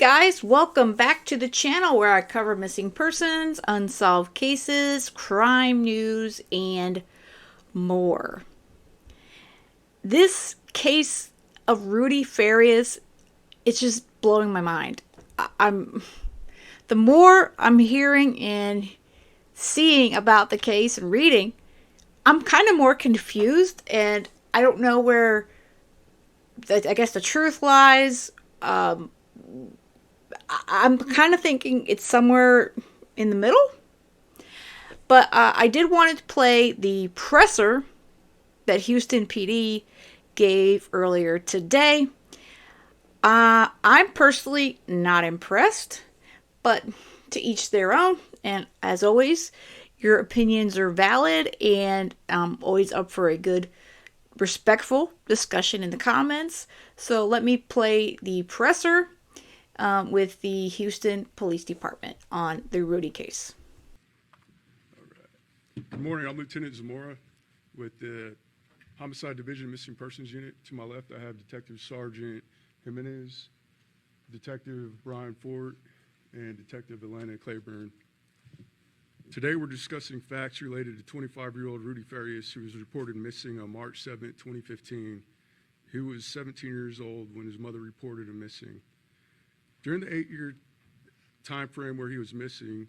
guys, welcome back to the channel where I cover missing persons, unsolved cases, crime news, and more. This case of Rudy Farias, it's just blowing my mind. The more I'm hearing and seeing about the case and reading, I'm kind of more confused, and I don't know where I guess the truth lies. I'm kind of thinking it's somewhere in the middle. But I did want to play the presser that Houston PD gave earlier today. I'm personally not impressed, but to each their own. And as always, your opinions are valid, and I'm always up for a good, respectful discussion in the comments. So let me play the presser with the Houston Police Department on the Rudy case. All right. Good morning. I'm Lieutenant Zamora with the Homicide Division Missing Persons Unit. To my left, I have Detective Sergeant Jimenez, Detective Brian Ford, and Detective Atlanta Claiborne. Today, we're discussing facts related to 25-year-old Rudy Farias, who was reported missing on March 7, 2015. He was 17 years old when his mother reported him missing. During the 8-year time frame where he was missing,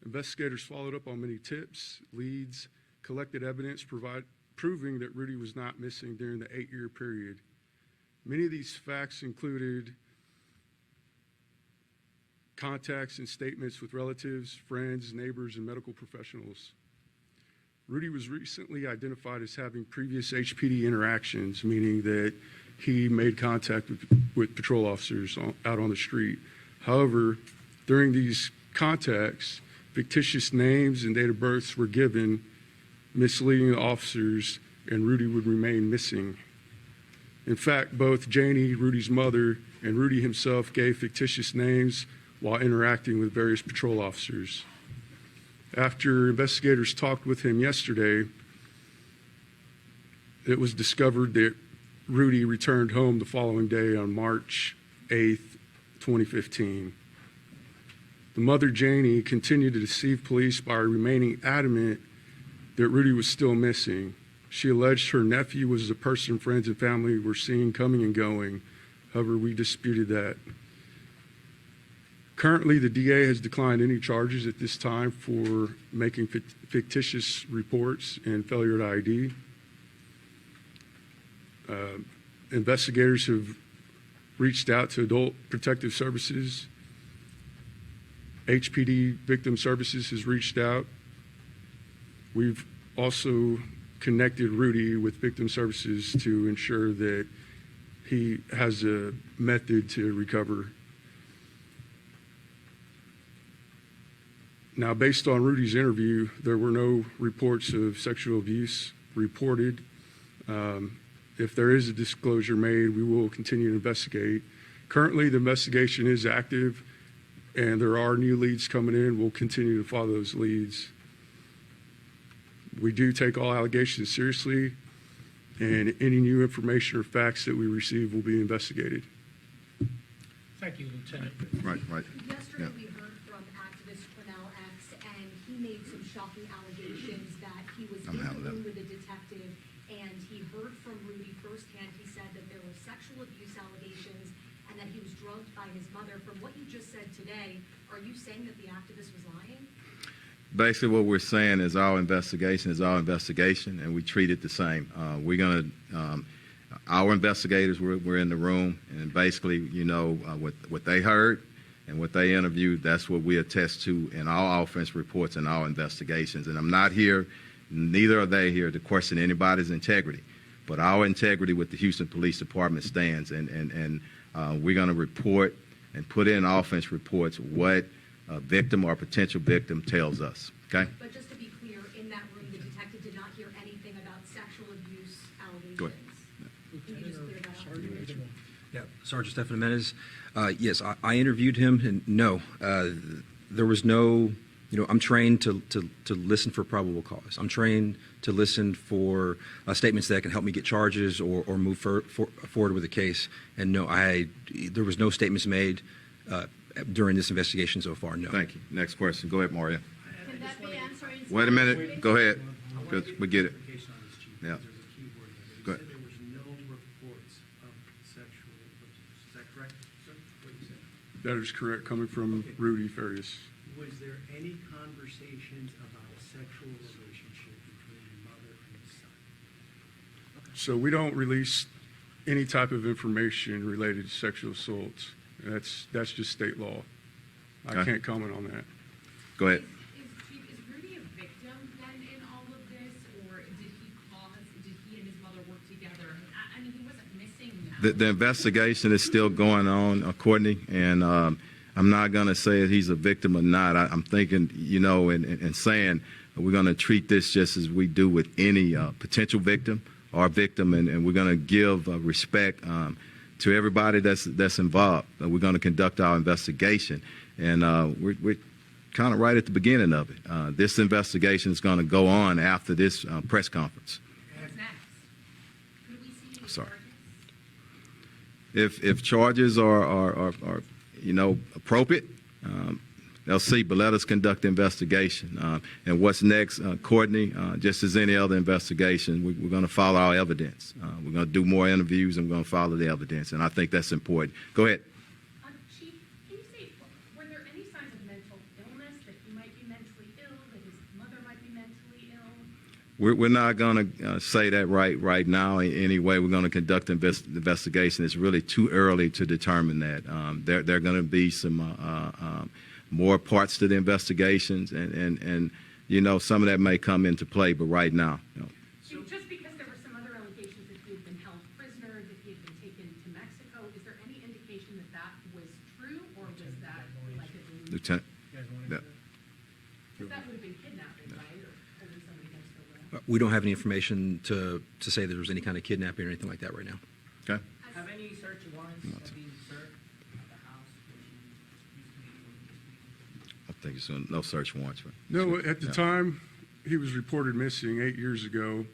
investigators followed up on many tips, leads, collected evidence proving that Rudy was not missing during the 8-year period. Many of these facts included contacts and statements with relatives, friends, neighbors, and medical professionals. Rudy was recently identified as having previous HPD interactions, meaning that he made contact with patrol officers out on the street. However, during these contacts, fictitious names and date of births were given, misleading the officers, and Rudy would remain missing. In fact, both Janie, Rudy's mother, and Rudy himself gave fictitious names while interacting with various patrol officers. After investigators talked with him yesterday, it was discovered that Rudy returned home the following day on March 8th, 2015. The mother, Janie, continued to deceive police by remaining adamant that Rudy was still missing. She alleged her nephew was a person friends and family were seen coming and going. However, we disputed that. Currently, the DA has declined any charges at this time for making fictitious reports and failure to ID. Investigators have reached out to Adult Protective Services. HPD Victim Services has reached out. We've also connected Rudy with Victim Services to ensure that he has a method to recover. Now, based on Rudy's interview, there were no reports of sexual abuse reported. If there is a disclosure made, we will continue to investigate. Currently, the investigation is active, and there are new leads coming in. We'll continue to follow those leads. We do take all allegations seriously, and any new information or facts that we receive will be investigated. Thank you, Lieutenant. Right. Yesterday, we heard from activist Cornell X, and he made some shocking allegations that he was in the room with a detective, and he heard from Rudy firsthand. He said that there were sexual abuse allegations and that he was drugged by his mother. From what you just said today, are you saying that the activist was lying? Basically, what we're saying is our investigation is our investigation, and we treat it the same. We're going to, our investigators were in the room, and basically, you know, what they heard and what they interviewed, that's what we attest to in our offense reports and our investigations. And I'm not here, neither are they here to question anybody's integrity, but our integrity with the Houston Police Department stands, and we're going to report and put in offense reports what a victim or potential victim tells us, okay? But just to be clear, in that room, the detective did not hear anything about sexual abuse allegations. Go ahead. Can you just clear that up? Yeah, Sergeant Stephan Jimenez. Yes, I interviewed him, and no, there was no, you know, I'm trained to listen for probable cause. I'm trained to listen for statements that can help me get charges or move forward with the case. And no, there was no statements made during this investigation so far, no. Thank you. Next question. Go ahead, Maria. Can that be answering? Wait a minute. Go ahead. Good. We get it. Clarification on this, Chief, Yeah. because there's a key word there. You Go ahead. said there was no reports of sexual abuse. Is that correct, sir? What you said? That is correct, coming from Rudy Farias. Was there any conversations about a sexual relationship between your mother and your son? So we don't release any type of information related to sexual assaults. That's just state law. I Okay. can't comment on that. Go ahead. Is Rudy a victim then in all of this, or did he and his mother work together? I mean, he wasn't missing now. The investigation is still going on, Courtney, and I'm not going to say that he's a victim or not. I'm thinking, and saying we're going to treat this just as we do with any potential victim or victim, and we're going to give respect to everybody that's involved. We're going to conduct our investigation, and we're kind of right at the beginning of it. This investigation is going to go on after this press conference. What's next? Could we see any Sorry. charges? If charges are appropriate, they'll see. But let us conduct the investigation. And what's next, Courtney? Just as any other investigation, we're going to follow our evidence. We're going to do more interviews, and we're going to follow the evidence. And I think that's important. Go ahead. Chief, can you say, were there any signs of mental illness, that he might be mentally ill, that his mother might be mentally ill? We're not going to say that right now. Anyway, we're going to conduct the investigation. It's really too early to determine that. There are going to be some more parts to the investigations, and some of that may come into play. But right now, Just because there were some other allegations that he had been held prisoner, that he had been taken to Mexico, is there any indication that that was true, or was that like a delusion? Lieutenant. You guys want Yeah. to answer that? Because that would have been kidnapping, right, or holding somebody against their will? We don't have any information to say there was any kind of kidnapping or anything like that right now. Okay. Have any search warrants been served at the house where she used to be working this week? I think it's no search warrants. No, at the Yeah. time he was reported missing 8 years ago,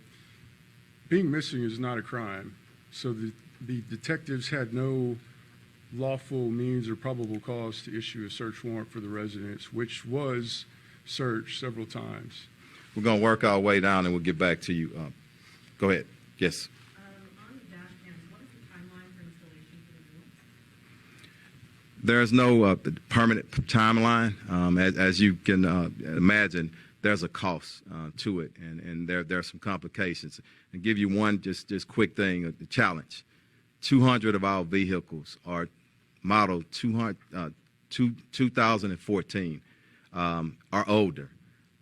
being missing is not a crime. So the detectives had no lawful means or probable cause to issue a search warrant for the residence, which was searched several times. We're going to work our way down, and we'll get back to you. Go ahead. Yes. On the dash cams, what is the timeline for installation for the new? There's no permanent timeline. As you can imagine, there's a cost to it, and there are some complications. And give you one just quick thing, the challenge. 200 of our vehicles are modeled 2014 or older.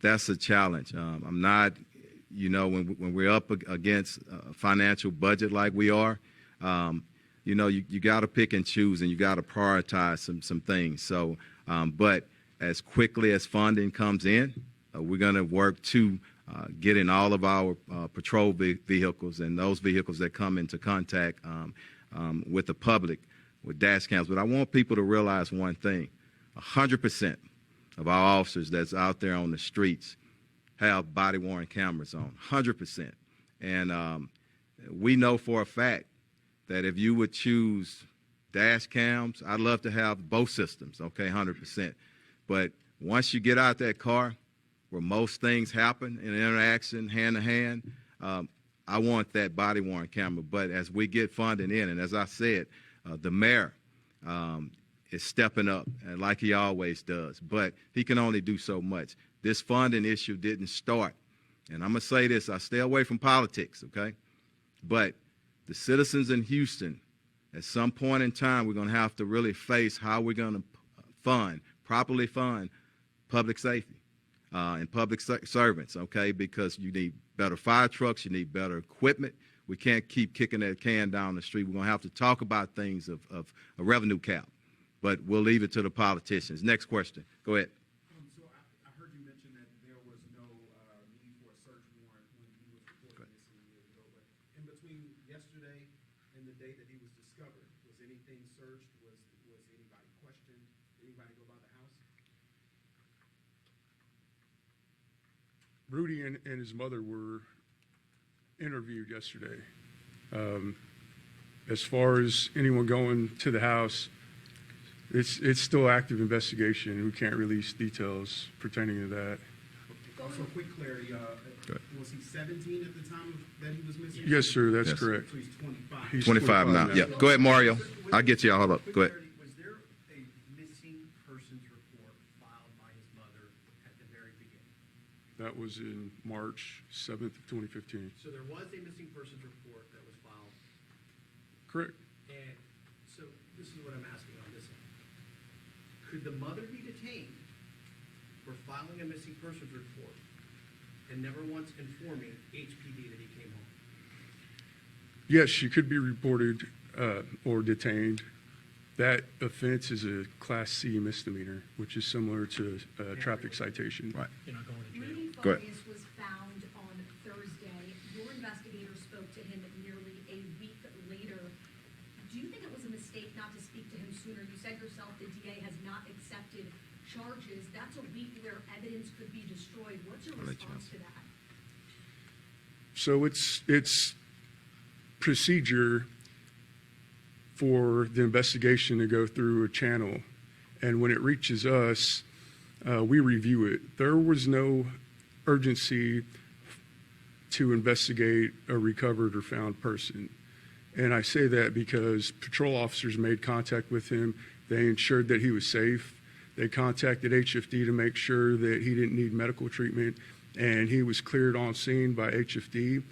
That's a challenge. I'm not, when we're up against a financial budget like we are, you got to pick and choose, and you got to prioritize some things. So, but as quickly as funding comes in, we're going to work to get in all of our patrol vehicles and those vehicles that come into contact with the public with dash cams. But I want people to realize one thing: 100% of our officers that's out there on the streets have body-worn cameras on. 100%, and we know for a fact that if you would choose dash cams, I'd love to have both systems, okay, 100%. But once you get out that car where most things happen in interaction, hand-to-hand, I want that body-worn camera. But as we get funding in, and as I said, the mayor is stepping up, and like he always does, but he can only do so much. This funding issue didn't start, and I'm going to say this, I stay away from politics, okay? But the citizens in Houston, at some point in time, we're going to have to really face how we're going to properly fund public safety and public servants, okay? Because you need better fire trucks, you need better equipment. We can't keep kicking that can down the street. We're going to have to talk about things of a revenue cap, but we'll leave it to the politicians. Next question. Go ahead. So I heard you mention that there was no need for a search warrant when he was reported missing years ago, but in between yesterday and the day that he was discovered, was anything searched? Was anybody questioned? Anybody go by the house? Rudy and his mother were interviewed yesterday. As far as anyone going to the house, It's still active investigation. We can't release details pertaining to that. Also, quick clarity, Good. was he 17 at the time that he was missing? Yes, sir, that's Yes. correct. So he's 25. He's 25 now. Yeah. Go ahead, Mario. I'll get you. Hold up. Quick Go ahead. clarity, was there a missing persons report filed by his mother at the very beginning? That was in March 7th of 2015. So there was a missing persons report that was filed, Correct. and so this is what I'm asking on this end. Could the mother be detained for filing a missing persons report and never once informing HPD that he came home? Yes, she could be reported or detained. That offense is a Class C misdemeanor, which is similar to a traffic citation. Right. You're not going to jail. Rudy Go ahead. Farias was found on Thursday. Your investigator spoke to him nearly a week later. Do you think it was a mistake not to speak to him sooner? You said yourself the DA has not accepted charges. That's a week where evidence could be destroyed. What's your I'll let you response to that? So it's procedure for the investigation to go through a channel, and when it reaches us, we review it. There was no urgency to investigate a recovered or found person. And I say that because patrol officers made contact with him. They ensured that he was safe. They contacted HFD to make sure that he didn't need medical treatment, and he was cleared on scene by HFD.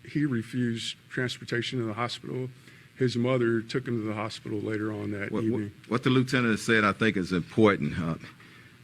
He refused transportation to the hospital. His mother took him to the hospital later on that evening. What the lieutenant has said, I think, is important.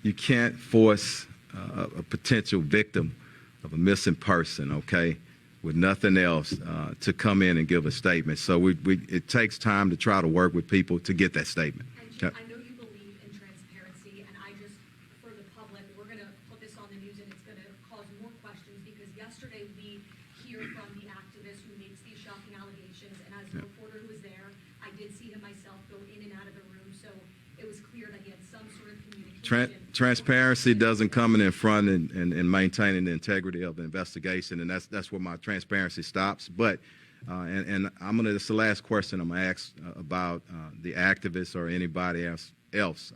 You can't force a potential victim of a missing person, okay, with nothing else to come in and give a statement. So it takes time to try to work with people to get that statement. And Chief, I know you believe in transparency, and I just, for the public, we're going to put this on the news, and it's going to cause more questions, because yesterday we hear from the activist who makes these shocking allegations, and as a reporter who was there, I did see him myself go in and out of the room, so it was clear that he had some sort of communication. Transparency doesn't come in front and maintaining the integrity of the investigation, and that's where my transparency stops. But and I'm gonna. This is the last question I'm gonna ask about the activists or anybody else.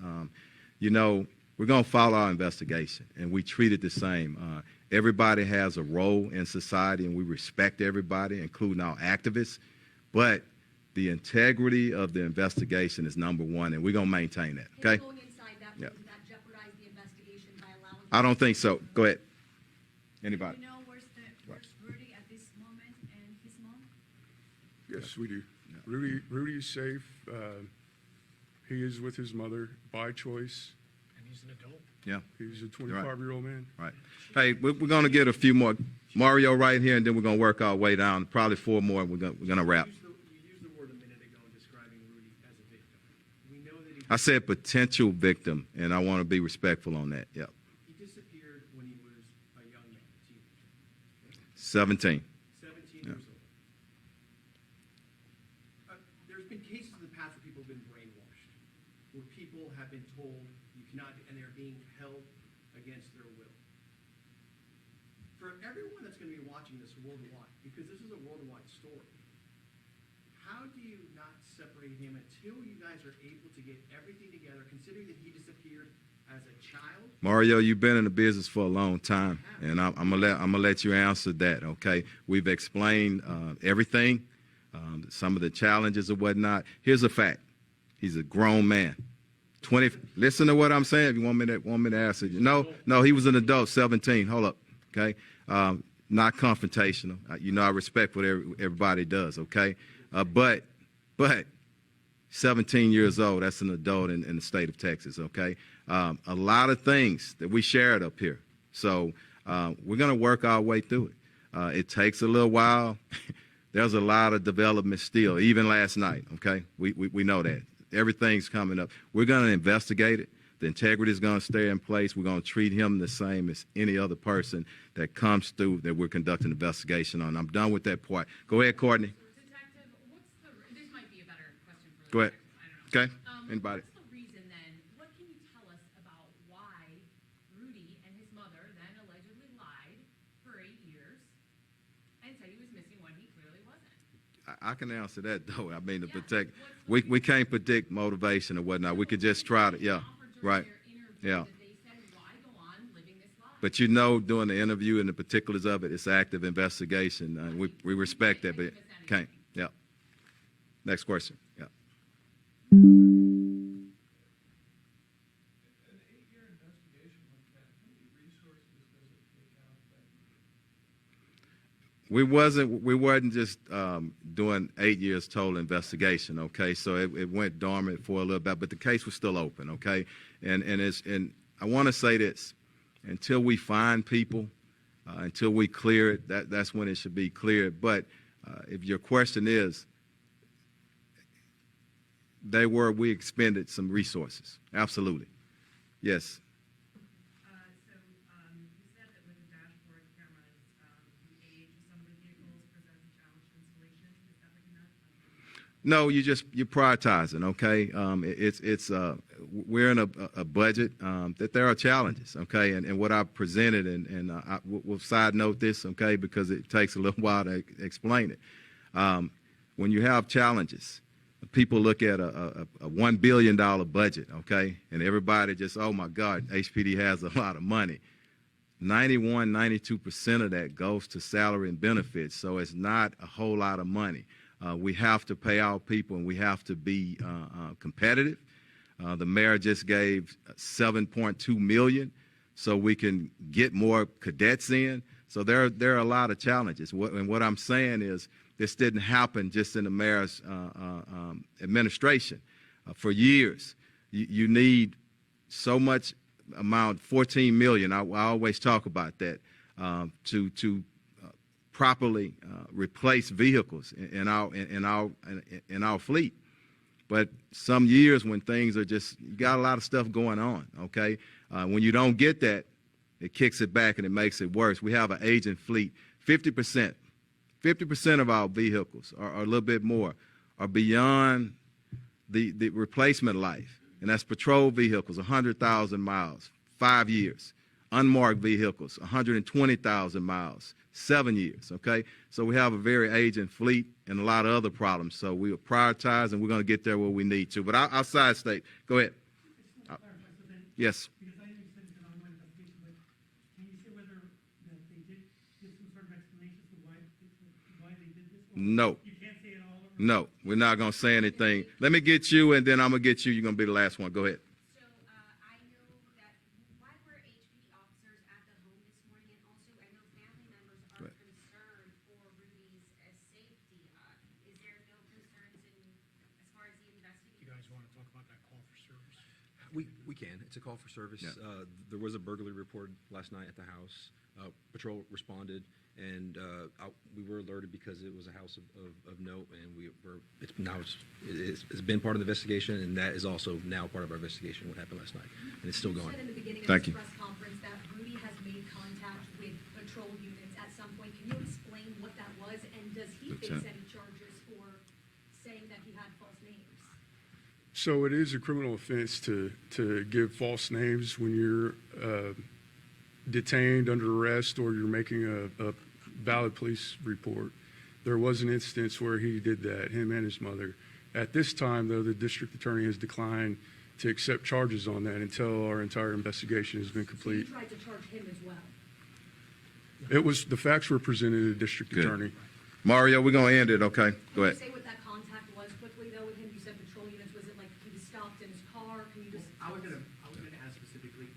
You know, we're gonna follow our investigation, and we treat it the same. Everybody has a role in society, and we respect everybody, including our activists. But the integrity of the investigation is number one, and we're gonna maintain that. Okay. Him going inside that room, Yeah. does that jeopardize the investigation by allowing? I don't think so. Go ahead. Anybody? Do you know where's Rudy at this moment and his mom? Yes, we do. Rudy's safe. He is with his mother by choice. And he's an adult. Yeah. He's a 25-year-old man. Right. Hey, we're going to get a few more. Mario right here, and then we're going to work our way down. Probably four more. We're going to wrap. You used the word a minute ago in describing Rudy as a victim. We know that I said potential victim, and I want to be respectful on that. Yep. he disappeared when he was a young man, teenager, 17. 17 years old. There's been cases in the past where people have been brainwashed, where people have been told you cannot, and they're being held against their will. For everyone that's going to be watching this worldwide, because this is a worldwide story, how do you not separate him until you guys are able to get everything together, considering that he disappeared as a child? Mario, you've been in the business for a long time, and I'm gonna let you answer that. Okay. We've explained everything, some of the challenges and whatnot. Here's a fact: he's a grown man. 20. Listen to what I'm saying. If you want me to answer you. No, he was an adult, 17. Hold up. Okay. Not confrontational. You know, I respect what everybody does. Okay. But 17 years old, that's an adult in the state of Texas. Okay. A lot of things that we shared up here. So we're going to work our way through it. It takes a little while. There's a lot of development still, even last night. Okay. We know that. Everything's coming up. We're going to investigate it. The integrity is going to stay in place. We're going to treat him the same as any other person that comes through that we're conducting an investigation on. I'm done with that part. Go ahead, Courtney. Detective, this might be a better question for Go ahead. I don't know. Okay. Anybody? What's the reason then, what can you tell us about why Rudy and his mother then allegedly lied for 8 years and said he was missing when he clearly wasn't? I can answer that though. I mean, to protect, we can't predict motivation or whatnot. We could just try to, yeah, right, yeah. But you know, during the interview and the particulars of it, it's active investigation, and we respect that, but can't. Yeah. Next question. Yeah. An 8-year investigation like that, how many resources does it take out that? We wasn't just doing 8 years total investigation. Okay, so it went dormant for a little bit, but the case was still open. Okay, and I want to say this: until we find people, until we clear it, that's when it should be cleared. But if your question is, we expended some resources. Absolutely, yes. You said that with the dashboard cameras, the age of some of the vehicles presents a challenge to installation. Is that what you meant? No, you're prioritizing. Okay, we're in a budget that there are challenges. Okay, and what I've presented, and we'll side note this. Okay, because it takes a little while to explain it. When you have challenges, people look at a $1 billion budget. Okay, and everybody just, oh my God, HPD has a lot of money. 92% of that goes to salary and benefits, so it's not a whole lot of money. We have to pay our people, and we have to be competitive. The mayor just gave $7.2 million so we can get more cadets in. So there are a lot of challenges. And what I'm saying is this didn't happen just in the mayor's administration. For years, you need so much amount, 14 million. I always talk about that to properly replace vehicles in our fleet. But some years when things are just, you got a lot of stuff going on. Okay, when you don't get that, it kicks it back and it makes it worse. We have an aging fleet. 50% of our vehicles, or a little bit more, are beyond the replacement life. And that's patrol vehicles, 100,000 miles, 5 years. Unmarked vehicles, 120,000 miles, 7 years, okay? So we have a very aging fleet and a lot of other problems. So we will prioritize, and we're going to get there where we need to. But I'll side state. Go ahead. I just want to clarify, so then, Yes. because I know you said it's an ongoing investigation, but can you say whether that they did give some sort of explanation as to why they did this? Or No. you can't say it all? Or No, we're not going to say anything. Let me get you, and then I'm going to get you. You're going to be the last one. Go ahead. So, I know that, why were HPD officers at the home this morning? And also, I know family members are Right. concerned for Rudy's safety. Is there no concerns as far as the investigation? You guys want to talk about that call for service? We can. It's a call for service. Yeah. There was a burglary report last night at the house. Patrol responded, and we were alerted because it was a house of note, and it's been part of the investigation, and that is also now part of our investigation, what happened last night, and it's still You going. said in the beginning of Thank this you. press conference that Rudy has made contact with patrol units at some point. Can you explain what that was, and does he face Lieutenant. any charges for saying that he had false names? So it is a criminal offense to give false names when you're detained under arrest or you're making a valid police report. There was an instance where he did that, him and his mother. At this time, though, the district attorney has declined to accept charges on that until our entire investigation has been So you complete. tried to charge him as well? The facts were presented to the district Good. attorney. Mario, we're going to end it, okay? Go Can you ahead. say what that contact was quickly, though, with him? You said patrol units. Was it like he was stopped in his car? Can you just? I was gonna ask specifically,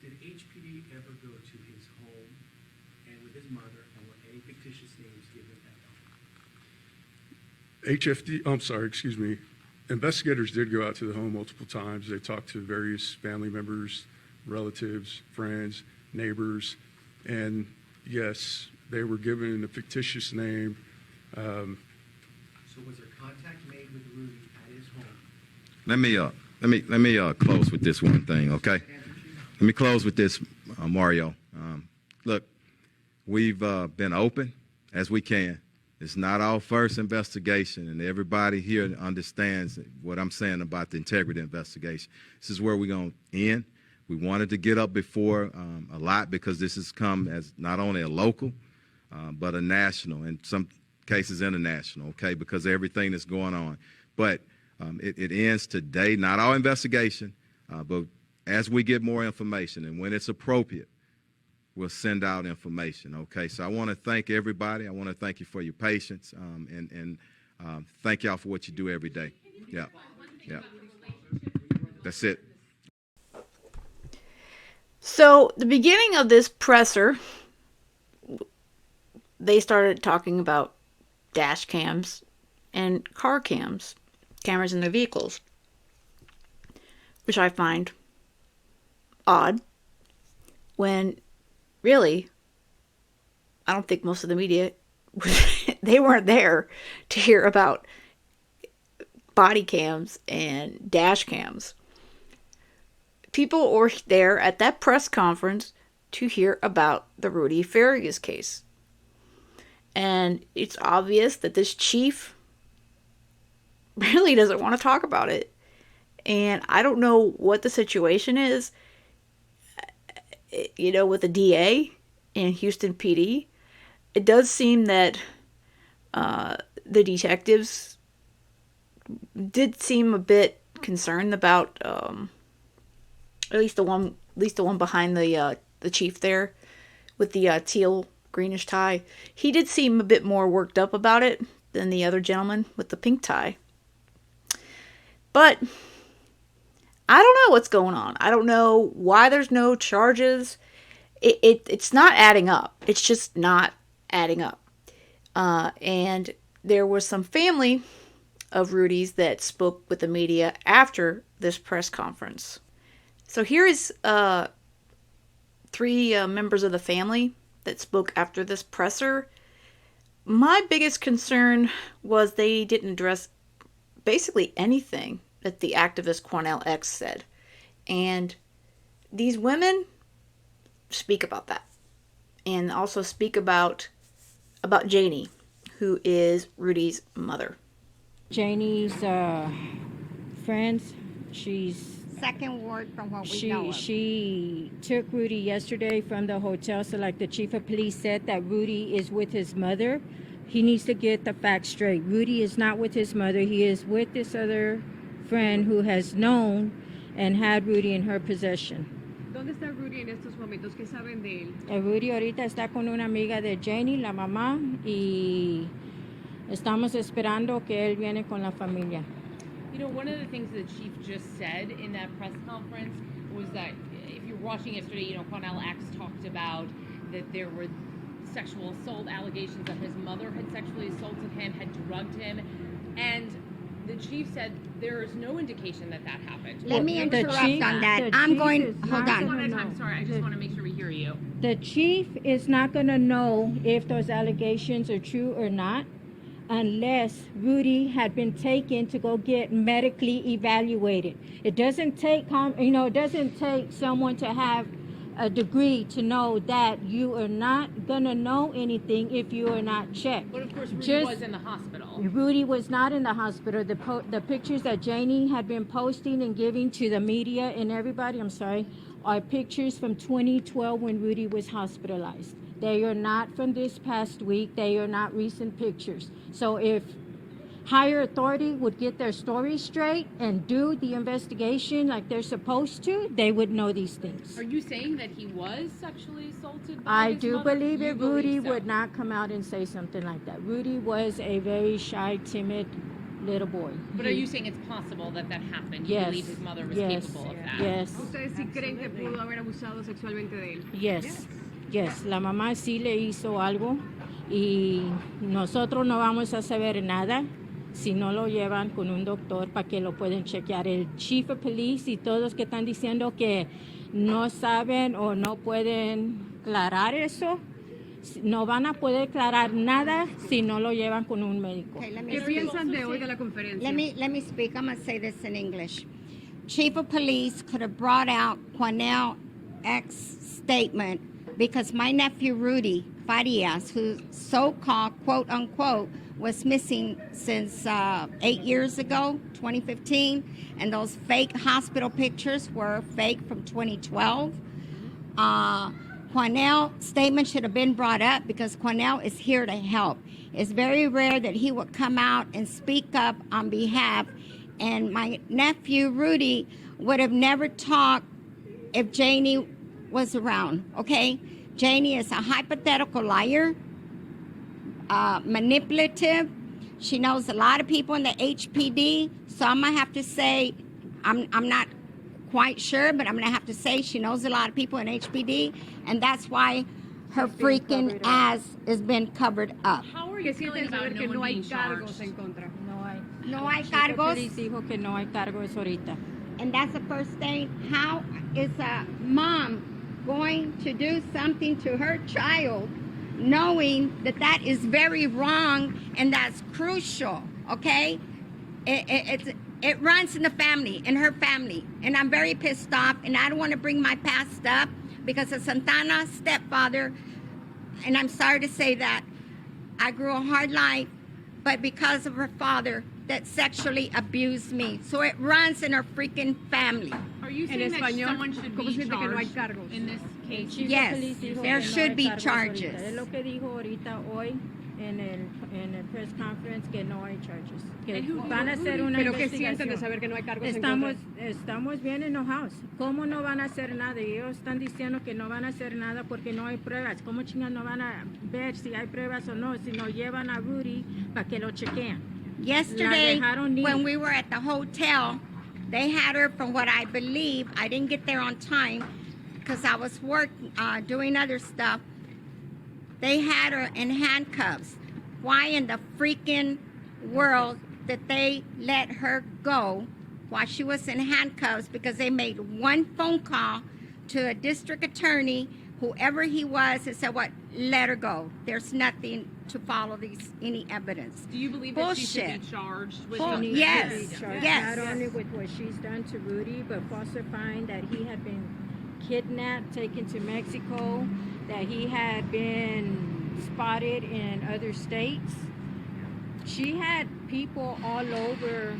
did HPD ever go to his home and with his mother, and were any fictitious names given at all? Investigators did go out to the home multiple times. They talked to various family members, relatives, friends, neighbors, and yes, they were given a fictitious name. So was there contact made with Rudy at his home? Let me close with this one thing, okay? Let me close with this, Mario. Look, we've been open as we can. It's not our first investigation, and everybody here understands what I'm saying about the integrity investigation. This is where we're going to end. We wanted to get up before a lot because this has come as not only a local, but a national. And case is international, okay, because of everything that's going on. But it ends today, not our investigation, but as we get more information and when it's appropriate, we'll send out information, okay? So I want to thank everybody. I want to thank you for your patience, and thank y'all for what you do every day. Yeah, yeah. That's it. So, the beginning of this presser, they started talking about dash cams and car cams, cameras in their vehicles, which I find odd when really I don't think most of the media they weren't there to hear about body cams and dash cams. People were there at that press conference to hear about the Rudy Farias case. And it's obvious that this chief really doesn't want to talk about it. And I don't know what the situation is, with the DA in Houston PD. It does seem that the detectives did seem a bit concerned about at least the one behind the chief there with the teal greenish tie. He did seem a bit more worked up about it than the other gentleman with the pink tie. But I don't know what's going on. I don't know why there's no charges. It's not adding up. It's just not adding up. And there was some family of Rudy's that spoke with the media after this press conference. So here is 3 members of the family that spoke after this presser. My biggest concern was they didn't address basically anything that the activist Cornell X said. And these women speak about that. And also speak about Janie, who is Rudy's mother. Janie's friends, she's second word from what we know of. She took Rudy yesterday from the hotel, so like the chief of police said that Rudy is with his mother. He needs to get the facts straight. Rudy is not with his mother. He is with this other friend who has known and had Rudy in her possession. ¿Dónde está Rudy en estos momentos? ¿Qué saben de él? Rudy ahorita está con una amiga de Janie, la mamá, y estamos esperando que él viene con la familia. You know, one of the things the chief just said in that press conference was that if you're watching yesterday, Cornell X talked about that there were sexual assault allegations, that his mother had sexually assaulted him, had drugged him, and the chief said there is no indication that happened. Let me interrupt on that. I'm going, hold on. One at a time, sorry, I just want to make sure we hear you. The chief is not going to know if those allegations are true or not unless Rudy had been taken to go get medically evaluated. It doesn't take, it doesn't take someone to have a degree to know that you are not going to know anything if you are not checked. But of course, Rudy was in the hospital. Rudy was not in the hospital. The pictures that Janie had been posting and giving to the media and everybody, are pictures from 2012 when Rudy was hospitalized. They are not from this past week. They are not recent pictures. So if higher authority would get their story straight and do the investigation like they're supposed to, they would know these things. Are you saying that he was sexually assaulted by I his do mother? believe You that Rudy so? would not come out and say something like that. Rudy was a very shy, timid little boy. But are you saying it's possible that happened? You Yes. believe his mother was Yes. capable of that? Yes. ¿Ustedes sí creen que pudo haber abusado sexualmente de él? Yes. Yes. La mamá sí le hizo algo y nosotros no vamos a saber nada si no lo llevan con un doctor para que lo pueden chequear. El chief of police y todos que están diciendo que no saben o no pueden aclarar eso, no van a poder aclarar nada si no lo llevan con un médico. Okay, ¿Qué piensan de hoy de la conferencia? let me speak. I'm going to say this in English. Chief of Police could have brought out Cornell X's statement because my nephew Rudy Farias, who so-called, quote unquote, was missing since 8 years ago, 2015, and those fake hospital pictures were fake from 2012. Quanell's statement should have been brought up because Quanell is here to help. It's very rare that he would come out and speak up on behalf. And my nephew, Rudy, would have never talked if Janie was around, okay? Janie is a hypothetical liar, manipulative. She knows a lot of people in the HPD, so I'm gonna have to say, I'm not quite sure, but I'm gonna have to say she knows a lot of people in HPD, and that's why her freaking ass has been covered up. How are you feeling about no one being charged? No hay Chief of cargos. Police dijo que no hay cargos ahorita. And that's the first thing. How is a mom going to do something to her child knowing that that is very wrong and that's crucial, okay? It runs in the family, in her family. And I'm very pissed off, and I don't want to bring my past up because of Santana's stepfather, and I'm sorry to say that, I grew a hard life, but because of her father that sexually abused me. So it runs in her freaking family. Are you saying that someone should be charged in this case? Chief of Yes, Police dijo there que no should hay be cargos charges. ahorita. Es lo que dijo ahorita hoy en el press conference, que no hay charges. Que And who- van a hacer una ¿Pero qué sienten de investigación. saber que no hay cargos Estamos bien enojados. ¿Cómo no van a hacer nada? Y ellos están diciendo que no van a hacer nada porque no hay pruebas. ¿Cómo chingas no van a ver si hay pruebas o no? Si no llevan a Rudy para que lo chequean. Yesterday, La dejaron ir. when we were at the hotel, they had her, from what I believe, I didn't get there on time because I was doing other stuff. They had her in handcuffs. Why in the freaking world did they let her go while she was in handcuffs? Because they made one phone call to a district attorney, whoever he was, and said, what, let her go. There's nothing to follow any evidence. Do you believe that she should Bullshit. be charged with Bull- something? yes. Yes. Not only with what she's done to Rudy, but falsifying that he had been kidnapped, taken to Mexico, that he had been spotted in other states. She had people all over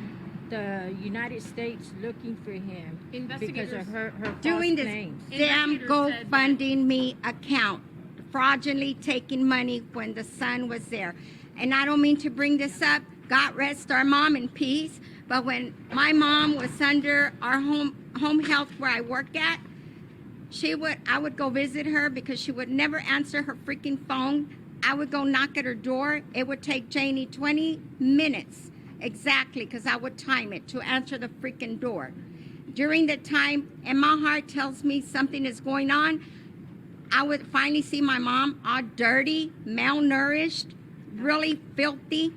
the United States looking for him because Investigators of her Doing false this names. damn Investigators said GoFunding me account, fraudulently taking money when the son was there. And I don't mean to bring this up. God rest our mom in peace. But when my mom was under our home health where I work at, I would go visit her because she would never answer her freaking phone. I would go knock at her door. It would take Janie 20 minutes exactly, because I would time it, to answer the freaking door. During the time, and my heart tells me something is going on, I would finally see my mom all dirty, malnourished, really filthy,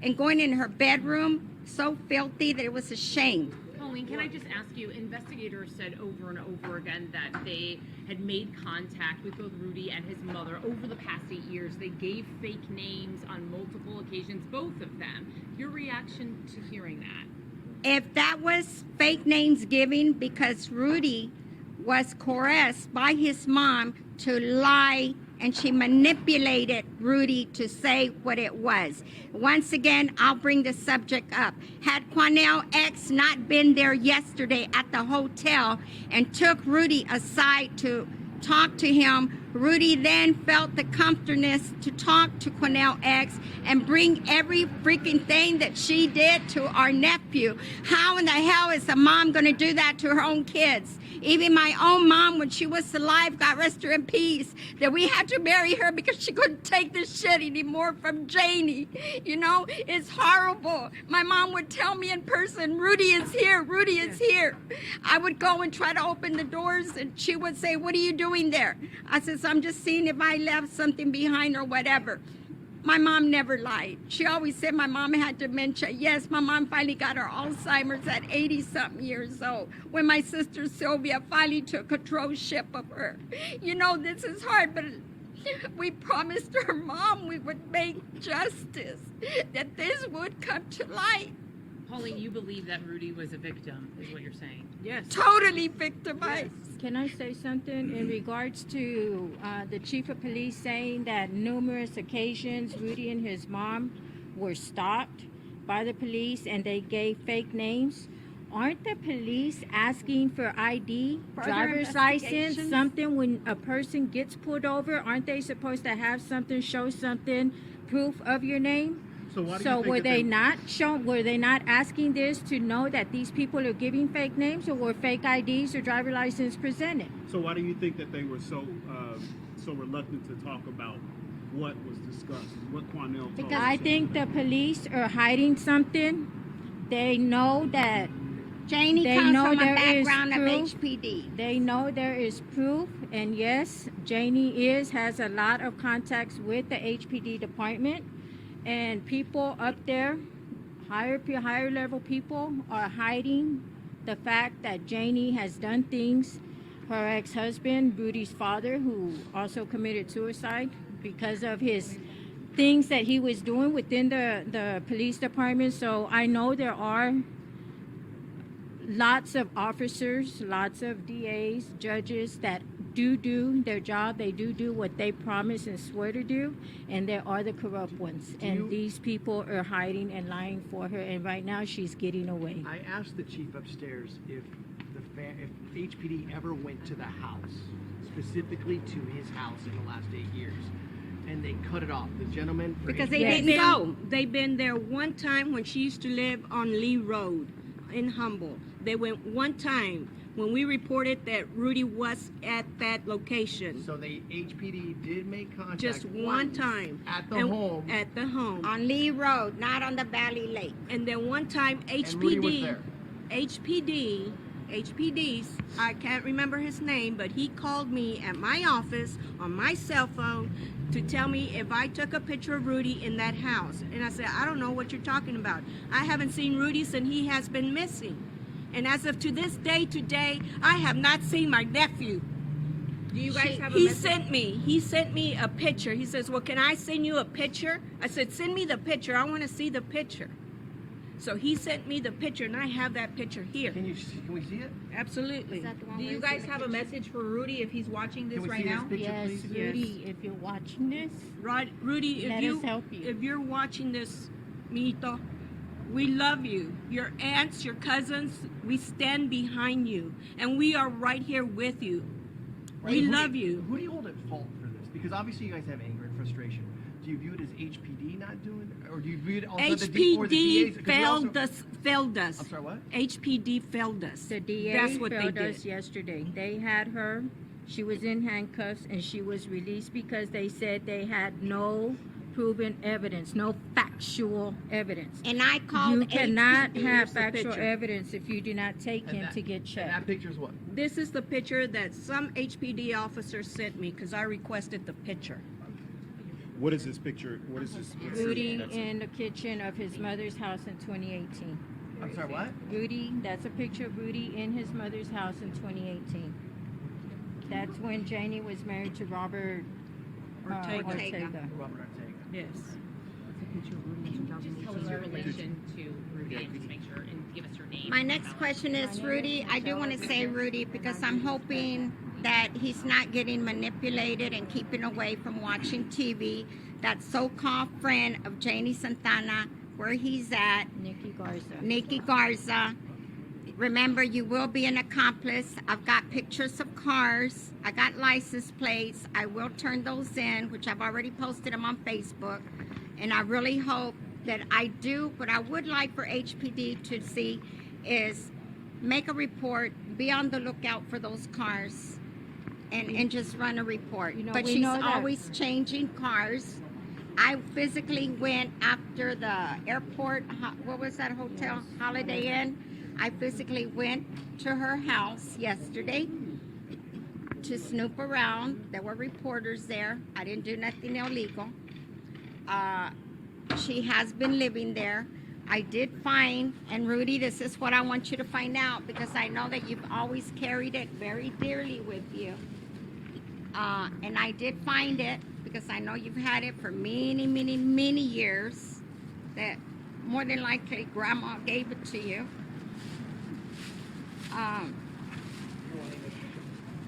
and going in her bedroom so filthy that it was a shame. Pauline, can I just ask you, investigators said over and over again that they had made contact with both Rudy and his mother over the past 8 years. They gave fake names on multiple occasions, both of them. Your reaction to hearing that? If that was fake names giving because Rudy was coerced by his mom to lie, and she manipulated Rudy to say what it was. Once again, I'll bring the subject up. Had Quanell X not been there yesterday at the hotel and took Rudy aside to talk to him, Rudy then felt the comfortness to talk to Quanell X and bring every freaking thing that she did to our nephew. How in the hell is a mom going to do that to her own kids? Even my own mom, when she was alive, God rest her in peace, that we had to bury her because she couldn't take this shit anymore from Janie. You know, it's horrible. My mom would tell me in person, Rudy is here, Rudy is here. I would go and try to open the doors, and she would say, what are you doing there? I says, I'm just seeing if I left something behind or whatever. My mom never lied. She always said my mom had dementia. Yes, my mom finally got her Alzheimer's at 80-something years old when my sister Sylvia finally took controlship of her. You know, this is hard, but we promised her mom we would make justice, that this would come to light. Pauline, you believe that Rudy was a victim, is what you're saying? Yes. Totally victimized. Can I say something in regards to the chief of police saying that numerous occasions Rudy and his mom were stopped by the police and they gave fake names? Aren't the police asking for ID, Further driver's license, investigations? something when a person gets pulled over? Aren't they supposed to have something, show something, proof of your name? So why do you So think were that they not shown? Were they not asking this to know that these people are giving fake names, or were fake IDs or driver license presented? So why do you think that they were so reluctant to talk about what was discussed, what Quanell told Because us? I think the police are hiding something. They know that Janie they comes know from a there is background of proof. HPD. They know there is proof, and yes, Janie has a lot of contacts with the HPD department, and people up there, higher level people, are hiding the fact that Janie has done things. Her ex-husband, Rudy's father, who also committed suicide because of his things that he was doing within the police department. So I know there are lots of officers, lots of DAs, judges that do their job. They do what they promise and swear to do, and there are the corrupt ones. And these people are hiding and lying for her, and right now she's getting away. I asked the chief upstairs if if HPD ever went to the house, specifically to his house in the last 8 years, and they cut it off. The gentleman for Because they HPD didn't go. They've been there one time when she used to live on Lee Road in Humble. They went one time when we reported that Rudy was at that location. So they HPD did make contact Just one once time. at the And- home. At the home. On Lee Road, not on the Valley Lake. And then one time And Rudy was HPD, there. HPD's, I can't remember his name, but he called me at my office on my cell phone to tell me if I took a picture of Rudy in that house. And I said, I don't know what you're talking about. I haven't seen Rudy since he has been missing. And as of to this day today, I have not seen my nephew. Do you guys have a He message? sent me a picture. He says, well, can I send you a picture? I said, send me the picture. I want to see the picture. So he sent me the picture, and I have that picture here. Can we see it? Absolutely. Do you guys have a message for Rudy if he's watching this Can we right see his now? picture, Yes, please? Rudy, if you're watching this, Rudy, Let us help you. if you're watching this, Mito, we love you. Your aunts, your cousins, we stand behind you, and we are right here with you. Right, We who do love you. Who do you hold at fault for this? Because obviously you guys have anger and frustration. Do you view it as HPD not doing it, or do you view it also the DAs? HPD 'Cause we also- failed us. I'm sorry, what? HPD failed us. the DA That's what they failed us did. yesterday. They had her. She was in handcuffs, and she was released because they said they had no proven evidence, no factual evidence. And I called You cannot HPD. have Here's the factual picture. evidence if you do not take And him that- to get And checked. that picture's what? This is the picture that some HPD officer sent me because I requested the picture. What is this picture? What is this? Rudy in the kitchen of his mother's house in 2018. I'm sorry, what? Rudy, that's a picture of Rudy in his mother's house in 2018. That's when Janie was married to Robert Ortega. Ortega. Robert Ortega. Yes. Just tell us your relation to Rudy and just make sure and give us your name. My next question is, Rudy, I do want to say Rudy because I'm hoping that he's not getting manipulated and keeping away from watching TV. That so-called friend of Janie Santana, where he's at, Nikki Garza. Remember, you will be an accomplice. I've got pictures of cars. I got license plates. I will turn those in, which I've already posted them on Facebook. And I really hope that I do. What I would like for HPD to see is make a report, be on the lookout for those cars, and just run a report. You know, But we she's know that- always changing cars. I physically went after the airport, what was that hotel? Holiday Inn. I physically went to her house yesterday to snoop around. There were reporters there. I didn't do nothing illegal. She has been living there. I did find, and Rudy, this is what I want you to find out because I know that you've always carried it very dearly with you. And I did find it because I know you've had it for many, many, many years. That more than likely Grandma gave it to you.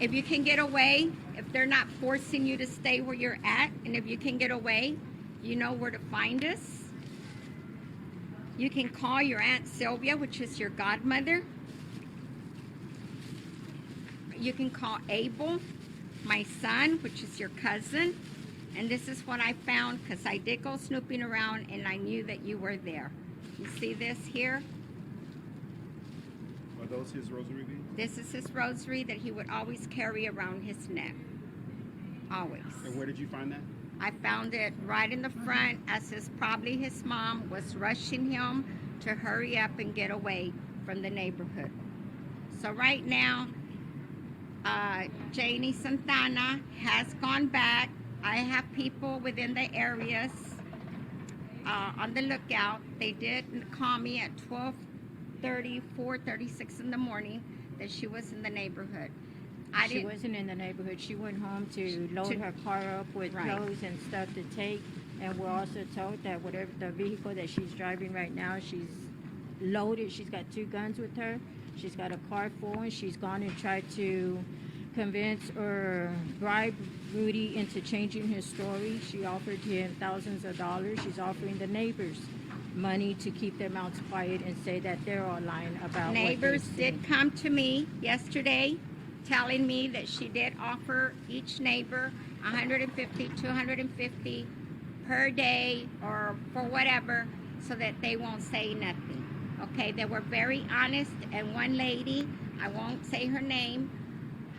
If you can get away, if they're not forcing you to stay where you're at, and if you can get away, you know where to find us. You can call your Aunt Sylvia, which is your godmother. You can call Abel, my son, which is your cousin. And this is what I found because I did go snooping around and I knew that you were there. You see this here? Are those his rosary beads? This is his rosary that he would always carry around his neck. Always. And where did you find that? I found it right in the front as probably his mom was rushing him to hurry up and get away from the neighborhood. So right now, Janie Santana has gone back. I have people within the areas on the lookout. They did call me at 12:30, 4:36 in the morning that she was in the neighborhood. She wasn't in the neighborhood. She went home to load her car up with clothes and stuff to take. And we're also told that whatever the vehicle that she's driving right now, she's loaded. She's got 2 guns with her. She's got a car full, and she's gone and tried to convince or bribe Rudy into changing his story. She offered him thousands of dollars. She's offering the neighbors money to keep their mouths quiet and say that they're all lying about Neighbors what they've seen. did come to me yesterday telling me that she did offer each neighbor 150, 250 per day or for whatever so that they won't say nothing. Okay, they were very honest, and one lady, I won't say her name,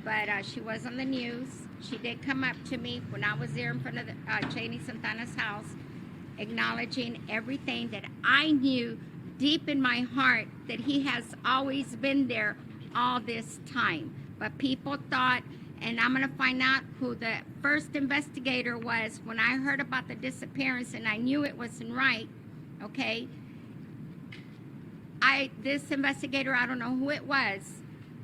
but she was on the news. She did come up to me when I was there in front of Janie Santana's house, acknowledging everything that I knew deep in my heart that he has always been there all this time. But people thought, and I'm going to find out who the first investigator was when I heard about the disappearance, and I knew it wasn't right, okay? This investigator, I don't know who it was,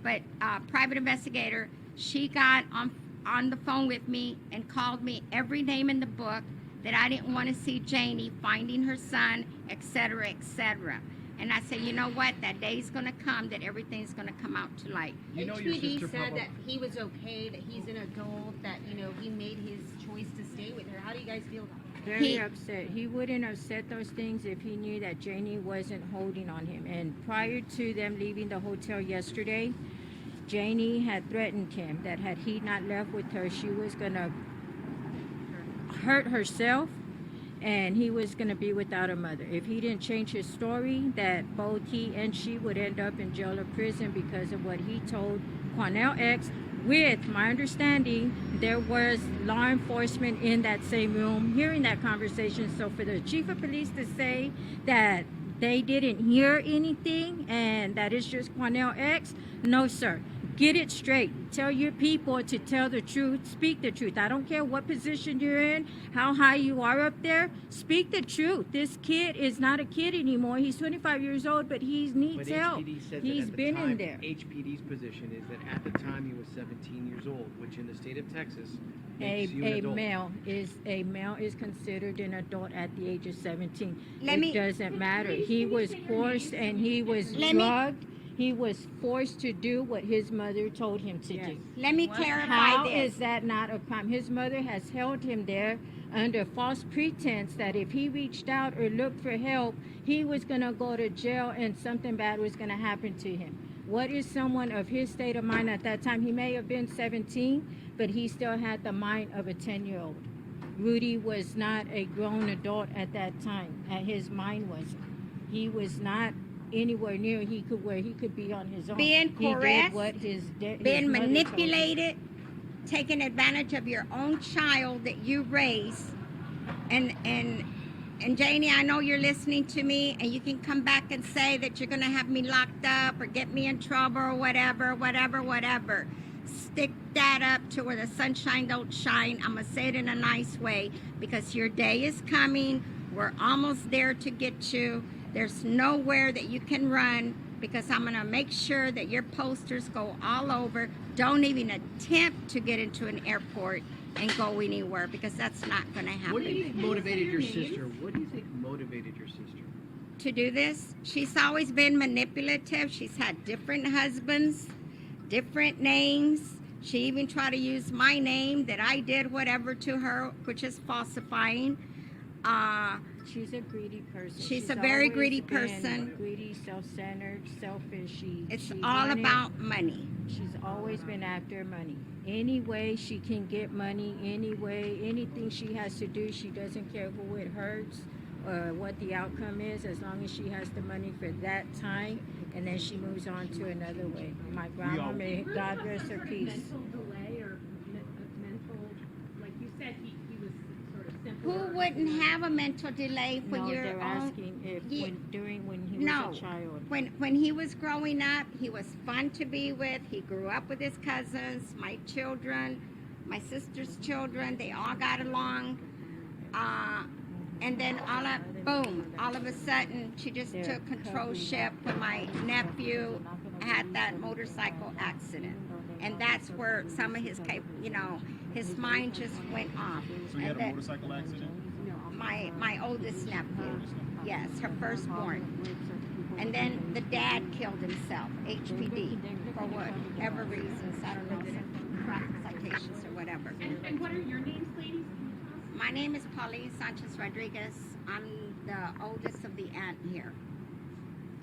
but private investigator, she got on the phone with me and called me every name in the book that I didn't want to see Janie finding her son, etc., etc. And I said, you know what? That day's going to come that everything's going to come out to light. You know your HPD sister said probably. that he was okay, that he's an adult, that, you know, he made his choice to stay with her. How do you guys feel about that? Very upset. He wouldn't have said those things if he knew that Janie wasn't holding on him. And prior to them leaving the hotel yesterday, Janie had threatened him that had he not left with her, she was going to hurt herself and he was going to be without a mother. If he didn't change his story, that both he and she would end up in jail or prison because of what he told Quanell X. With my understanding, there was law enforcement in that same room hearing that conversation. So for the chief of police to say that they didn't hear anything and that it's just Quanell X, no, sir. Get it straight. Tell your people to tell the truth. Speak the truth. I don't care what position you're in, how high you are up there. Speak the truth. This kid is not a kid anymore. He's 25 years old, but he needs help. HPD said He's that at been the time, in there. HPD's position is that at the time he was 17 years old, which in the state of Texas A makes you an adult. male is considered an adult at the age of 17. Let me- It doesn't matter. He was forced and he was Let me- drugged. He was forced to do what his mother told him to do. Let me clarify How this. is that not a crime? His mother has held him there under false pretense that if he reached out or looked for help, he was going to go to jail and something bad was going to happen to him. What is someone of his state of mind at that time? He may have been 17, but he still had the mind of a 10-year-old. Rudy was not a grown adult at that time. His mind wasn't. He was not anywhere near where he could be on his own. Being He did coerced, what his being mother told him. manipulated, taking advantage of your own child that you raised. And Janie, I know you're listening to me, and you can come back and say that you're going to have me locked up or get me in trouble or whatever. Stick that up to where the sunshine don't shine. I'm going to say it in a nice way because your day is coming. We're almost there to get you. There's nowhere that you can run because I'm going to make sure that your posters go all over. Don't even attempt to get into an airport and go anywhere because that's not going to happen. What do you think motivated your sister? What do you think motivated your sister? To do this? She's always been manipulative. She's had different husbands, different names. She even tried to use my name that I did whatever to her, which is falsifying. She's a greedy person. She's a very always greedy been person. Greedy, self-centered, selfish. It's She all wanted- about money. She's always been after money. Any way she can get money, anything she has to do, she doesn't care who it hurts or what the outcome is, as long as she has the money for that time, and then she moves on to another way. My grandma, may God rest her peace. Mental delay or mental, like you said, he was sort of simple. Who wouldn't have a mental delay when No, you're they're on? asking if Yeah. when he No, was a child. when he was growing up, he was fun to be with. He grew up with his cousins, my children, my sister's children. They all got along. And then all of a sudden, she just took controlship when my nephew had that motorcycle accident. And that's where some of his, his mind just went off. So you had a motorcycle accident? My oldest nephew, yes, her firstborn. And then the dad killed himself, HPD, for whatever reasons. I don't know, some traffic citations or whatever. And what are your names, ladies? My name is Pauline Sanchez Rodriguez. I'm the oldest of the aunt here.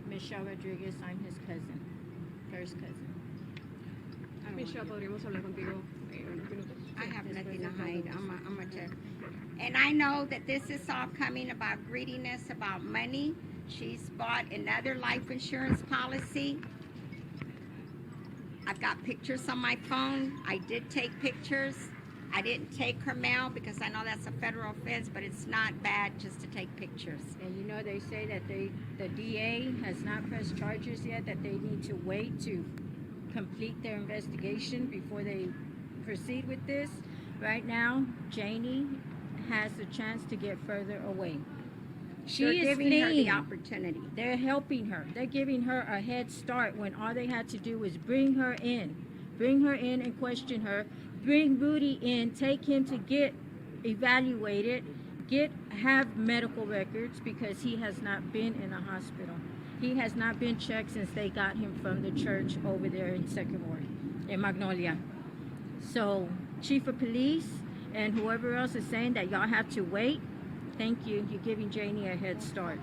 Michelle Rodriguez, I'm his cousin, first cousin. Michelle, podríamos hablar contigo unos minutos. I have nothing to hide. And I know that this is all coming about greediness, about money. She's bought another life insurance policy. I've got pictures on my phone. I did take pictures. I didn't take her mail because I know that's a federal offense, but it's not bad just to take pictures. And you know, they say that the DA has not pressed charges yet, that they need to wait to complete their investigation before they proceed with this. Right now, Janie has the chance to get further away. They're She is giving her the fleeing. opportunity. They're helping her. They're giving her a head start when all they had to do was bring her in and question her, bring Rudy in, take him to get evaluated, have medical records, because he has not been in a hospital. He has not been checked since they got him from the church over there in Second Ward, in Magnolia. So, Chief of Police and whoever else is saying that y'all have to wait, thank you. You're giving Janie a head start.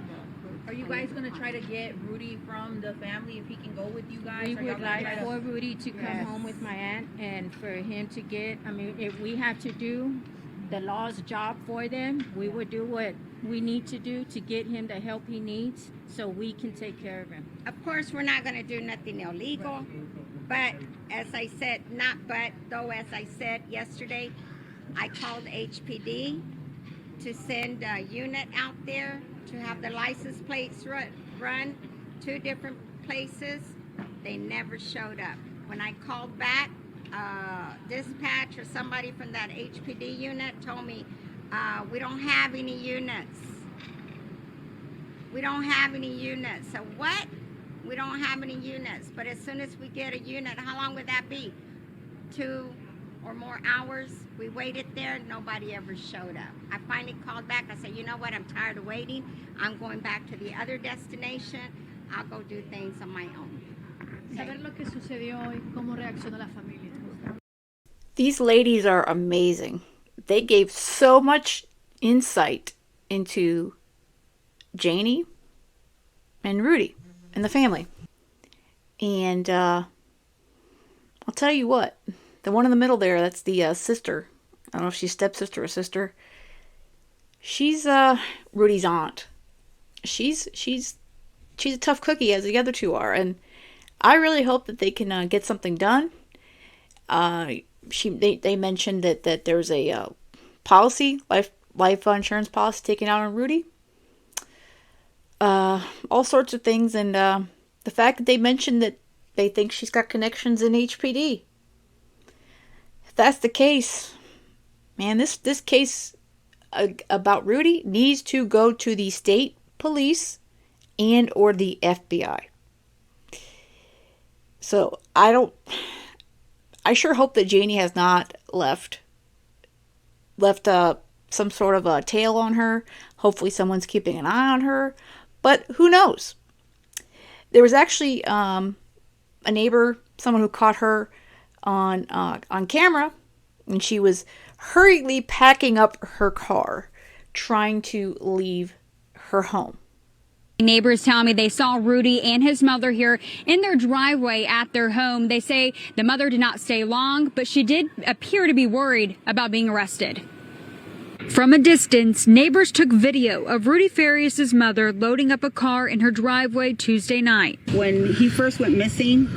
Are you guys going to try to get Rudy from the family if he can go with you guys? We Are y'all would gonna try like to- for Rudy to come home with my aunt and for him to get, if we have to do the law's job for them, we would do what we need to do to get him the help he needs so we can take care of him. Of course, we're not going to do nothing illegal, but as I said yesterday, I called HPD to send a unit out there to have the license plates run 2 different places. They never showed up. When I called back, dispatch or somebody from that HPD unit told me, we don't have any units. We don't have any units. So what? We don't have any units. But as soon as we get a unit, how long would that be? 2 or more hours. We waited there. Nobody ever showed up. I finally called back. I said, you know what? I'm tired of waiting. I'm going back to the other destination. I'll go do things on my own. Saber lo que sucedió hoy, cómo reaccionó la familia. These ladies are amazing. They gave so much insight into Janie and Rudy and the family. And I'll tell you what, the one in the middle there, that's the sister. I don't know if she's stepsister or sister. She's Rudy's aunt. She's a tough cookie, as the other two are, and I really hope that they can get something done. They mentioned that there's a policy, life insurance policy taken out on Rudy. All sorts of things, and the fact that they mentioned that they think she's got connections in HPD. If that's the case, man, this case about Rudy needs to go to the state police and or the FBI. So I sure hope that Janie has not left some sort of a tail on her. Hopefully someone's keeping an eye on her. But who knows? There was actually a neighbor, someone who caught her on camera, and she was hurriedly packing up her car trying to leave her home. Neighbors tell me they saw Rudy and his mother here in their driveway at their home. They say the mother did not stay long, but she did appear to be worried about being arrested. From a distance, neighbors took video of Rudy Farias' mother loading up a car in her driveway Tuesday night. When he first went missing,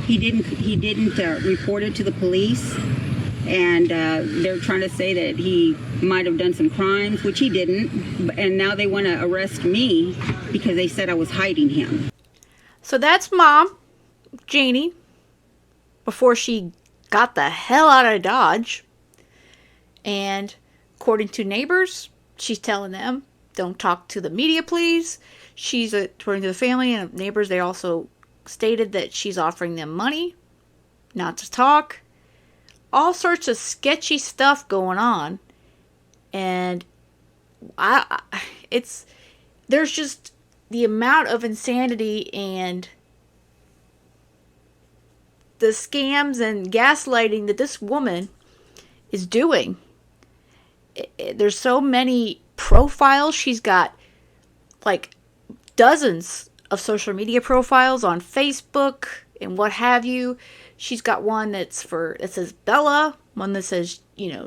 he didn't report it to the police, and they're trying to say that he might have done some crimes, which he didn't, and now they want to arrest me because they said I was hiding him. So that's Mom, Janie, before she got the hell out of Dodge. And according to neighbors, she's telling them, don't talk to the media, please. She's, according to the family and neighbors, they also stated that she's offering them money not to talk. All sorts of sketchy stuff going on. And there's just the amount of insanity and the scams and gaslighting that this woman is doing. There's so many profiles. She's got like dozens of social media profiles on Facebook and what have you. She's got one that says Bella, one that says,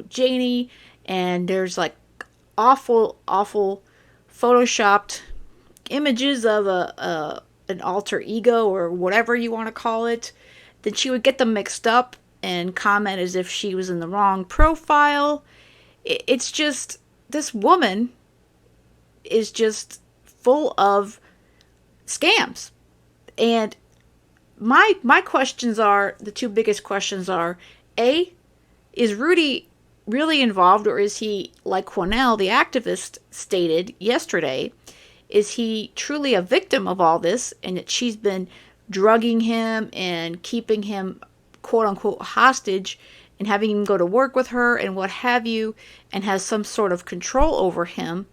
Janie, and there's like awful photoshopped images of an alter ego or whatever you want to call it. Then she would get them mixed up and comment as if she was in the wrong profile. It's just, this woman is just full of scams. And my questions are, the two biggest questions are, A, is Rudy really involved, or is he, like Cornell, the activist, stated yesterday, is he truly a victim of all this, and that she's been drugging him and keeping him, quote-unquote, hostage, and having him go to work with her and what have you, and has some sort of control over him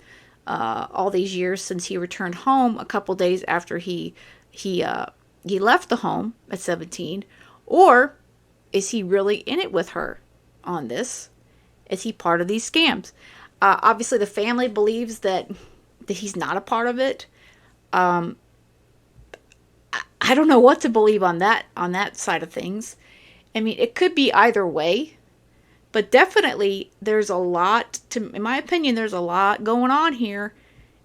all these years since he returned home a couple days after he left the home at 17? Or is he really in it with her on this? Is he part of these scams? Obviously, the family believes that he's not a part of it. I don't know what to believe on that side of things. I mean, it could be either way, but definitely there's a lot in my opinion, there's a lot going on here,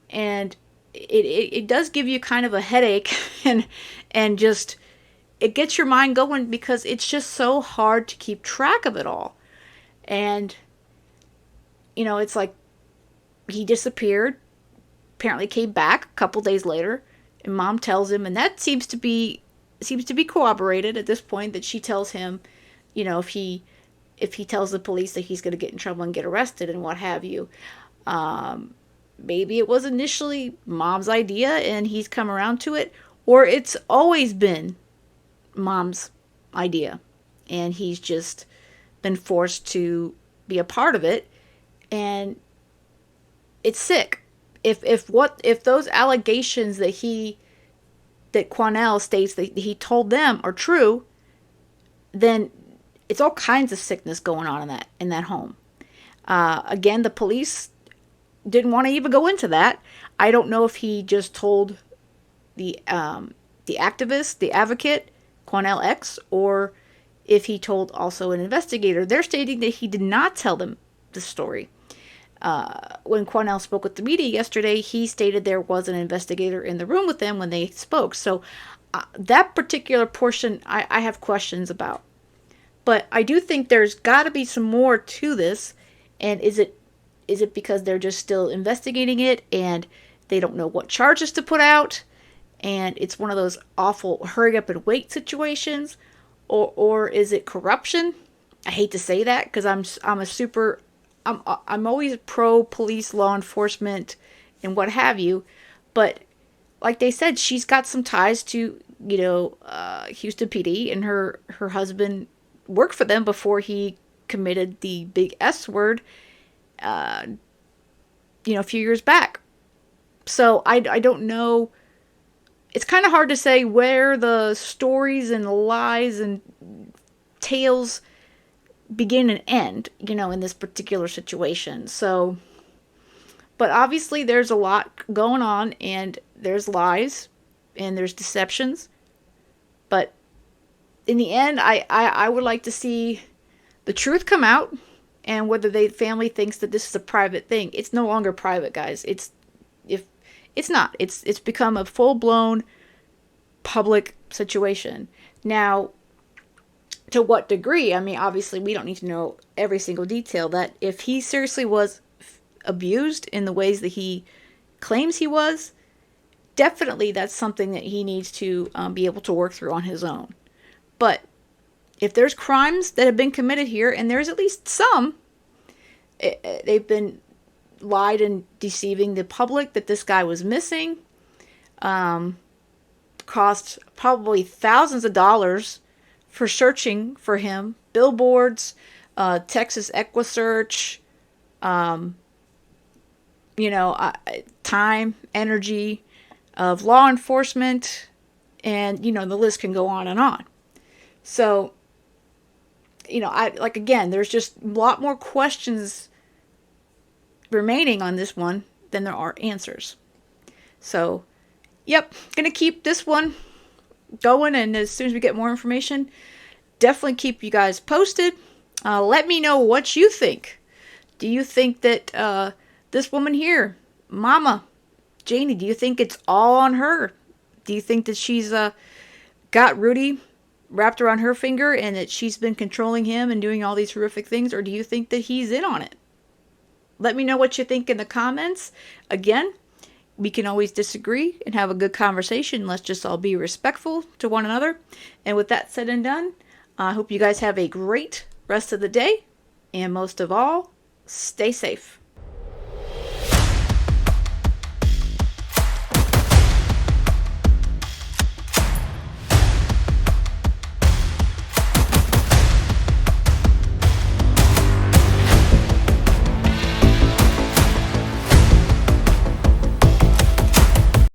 and it does give you kind of a headache, and just, it gets your mind going because it's just so hard to keep track of it all. And, it's like he disappeared, apparently came back a couple days later, and Mom tells him, and that seems to be corroborated at this point, that she tells him, if he tells the police that he's going to get in trouble and get arrested and what have you. Maybe it was initially Mom's idea and he's come around to it, or it's always been Mom's idea and he's just been forced to be a part of it. And it's sick. If those allegations that Cornell states that he told them are true, then it's all kinds of sickness going on in that home. Again, the police didn't want to even go into that. I don't know if he just told the activist, the advocate, Cornell X, or if he told also an investigator. They're stating that he did not tell them the story. When Cornell spoke with the media yesterday, he stated there was an investigator in the room with them when they spoke. So that particular portion I have questions about. But I do think there's got to be some more to this. And is it because they're just still investigating it and they don't know what charges to put out, and it's one of those awful hurry up and wait situations, or is it corruption? I hate to say that because I'm always pro police, law enforcement, and what have you, but like they said, she's got some ties to Houston PD, and her husband worked for them before he committed the big S word, a few years back. So I don't know. It's kind of hard to say where the stories and lies and tales begin and end, in this particular situation. So But obviously, there's a lot going on, and there's lies, and there's deceptions. But in the end, I would like to see the truth come out, and whether the family thinks that this is a private thing. It's no longer private, guys. It's not. It's become a full-blown public situation. Now, to what degree? I mean, obviously, we don't need to know every single detail. That if he seriously was abused in the ways that he claims he was, definitely that's something that he needs to be able to work through on his own. But if there's crimes that have been committed here, and there's at least some, they've been lied and deceiving the public that this guy was missing, cost probably thousands of dollars for searching for him, billboards, Texas EquiSearch, time, energy of law enforcement, and the list can go on and on. So, again, there's just a lot more questions remaining on this one than there are answers. So, yep, gonna keep this one going, and as soon as we get more information, definitely keep you guys posted. Let me know what you think. Do you think that this woman here, Mama Janie, do you think it's all on her? Do you think that she's got Rudy wrapped around her finger and that she's been controlling him and doing all these horrific things, or do you think that he's in on it? Let me know what you think in the comments. Again, we can always disagree and have a good conversation. Let's just all be respectful to one another. And with that said and done, I hope you guys have a great rest of the day. And most of all, stay safe.